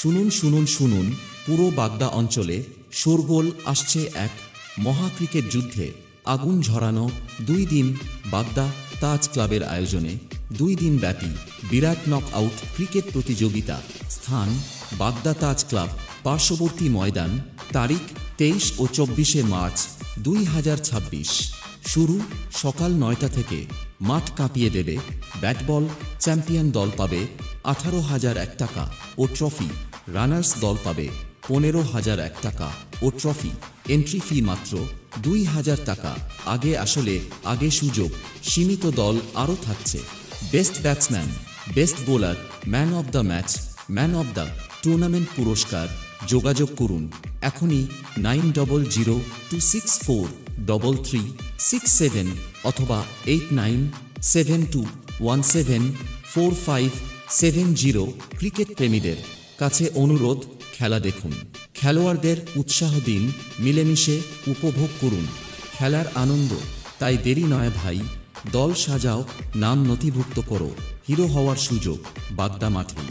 শুনুন শুনুন শুনুন, পুরো বাগদা অঞ্চলে শোরগোল আসছে এক মহা ক্রিকেট যুদ্ধে। আগুন ঝরানো 2 দিন বাগদা তাজ ক্লাবের আয়োজনে 2 দিন ব্যাপী বিরাট নক আউট ক্রিকেট প্রতিযোগিতা। স্থান বাগদা তাজ ক্লাব, পার্শ্ববর্তী ময়দান। তারিখ 23 ও 24 মার্চ 2026। শুরু সকাল 9টা থেকে। মাঠ কাঁপিয়ে দেবে। ব্যাটবল চ্যাম্পিয়ন দল পাবে 18,001 টাকা ও ট্রফি। রানার্স দল পাবে 15,001 টাকা ও ট্রফি। এন্ট্রি ফি মাত্র 2,000 টাকা। আগে আসলে আগে সুযোগ। সীমিত দল আরও থাকছে। Best batsman, best bowler, man of the match, man of the tournament পুরস্কার। যোগাযোগ করুন এখনই 9002643367 অথবা 8972174570। ক্রিকেট প্রেমীদের কাছে অনুরোধ, খেলা দেখুন, খেলোয়াড়দের উৎসাহ দিন, মিলেমিশে উপভোগ করুন খেলার আনন্দ। তাই দেরি নয় ভাই, দল সাজাও, নাম নথিভুক্ত করো। হিরো হওয়ার সুযোগ বাগদা মাঠেই।